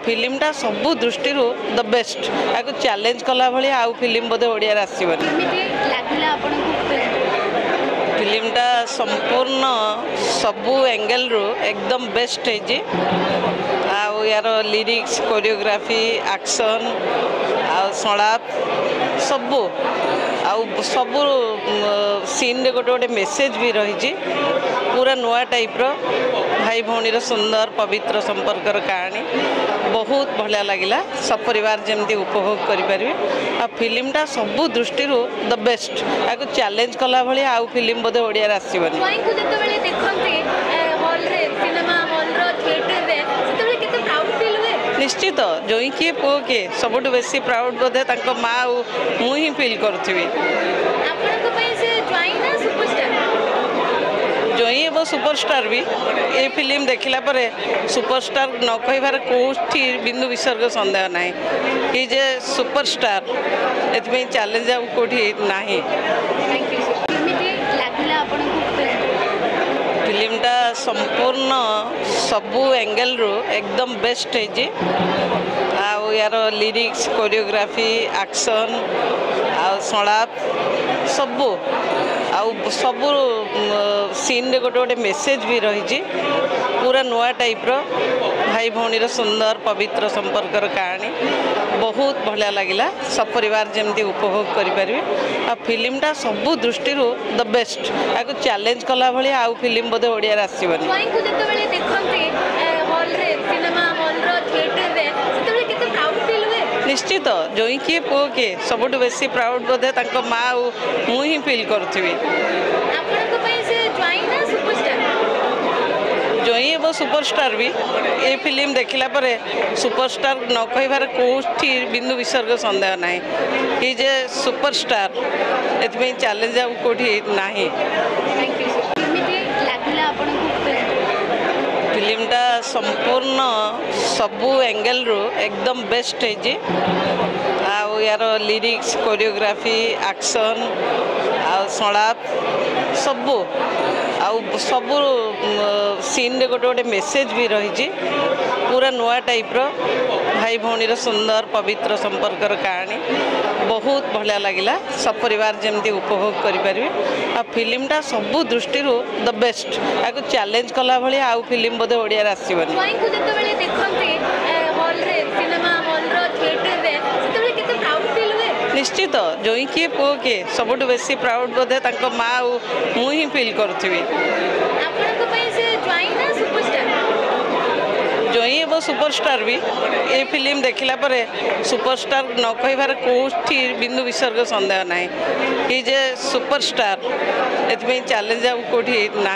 फिल्मटा सबू दृष्टि the best आपको चैलेंज कला भाई आउ फिल्म बोधे ओडिया आसबनी। फिल्मटा संपूर्ण सबू एंगल रु एकदम बेस्ट है। यार लिरिक्स कोरियोग्राफी एक्शन संलाप सबू सबू सीन रे गोटे गोटे मेसेज भी रही पूरा नुआ टाइप रो भाई भौणी सुंदर पवित्र संपर्कर कहानी बहुत बढ़िया लगिला। सब परिवार जमती उपभोग करें। आ फिल्मटा सबू दृष्टि द बेस्ट आपको चैलेंज कला भाई आउ फिल्म बोधे ओडिया आसबनी। निश्चित जोई किए पुओ किए सबुठ बेसी प्राउड बोधे माँ मुझे फिल करुवी। जोई वो सुपरस्टार भी ये फिल्म देखला परे सुपरस्टार न कहबार कौटी बिंदु विसर्ग संदेह ना इज ए सुपरस्टार एथि चैलेंज कौटी ना। फिल्मटा संपूर्ण सबू एंगल रु एकदम बेस्ट है। यार लिरिक्स कोरियोग्राफी एक्शन संलाप सबू सबू सीन रे गोटे गोटे मेसेज भी रही पूरा नुआ टाइप रो भाई भौणी सुंदर पवित्र संपर्कर कहानी बहुत बढ़िया लगिला। सब परिवार जमती उपभोग करें। आ फिल्मटा सबू दृष्टि द बेस्ट आपको चैलेंज कला भाई आउ फिल्म बोधे ओडिया आसबनी। निश्चित जोई किए पुओ किए सबुठ बेसी प्राउड बोधे माँ मुझे फिल करुवी। जोई वो सुपरस्टार भी ये फिल्म देखला परे सुपरस्टार न कहबार कौटी बिंदु विसर्ग संदेह ना इज ए सुपरस्टार एथि चैलेंज कौटी ना। फिल्मटा संपूर्ण सबू एंगल रु एकदम बेस्ट है। यार लिरिक्स कोरियोग्राफी एक्शन संलाप सबू सबू सीन रे गोटे गोटे मेसेज भी रही पूरा नुआ टाइप रो भाई भौणी सुंदर पवित्र संपर्कर कहानी बहुत बढ़िया लगिला। सब परिवार जमती उपभोग करें। आ फिल्मटा सबू दृष्टि द बेस्ट आपको चैलेंज कला भाई आउ फिल्म बोधे ओडिया आसबनी। निश्चित जोई किए पुओ किए सबुठ बेसी प्राउड बोधे माँ मुझे फिल करुवी। जोई वो सुपरस्टार भी ये फिल्म देखला परे सुपरस्टार न कहबार कौटी बिंदु विसर्ग संदेह ना इज ए सुपरस्टार एथि चैलेंज कौटी ना।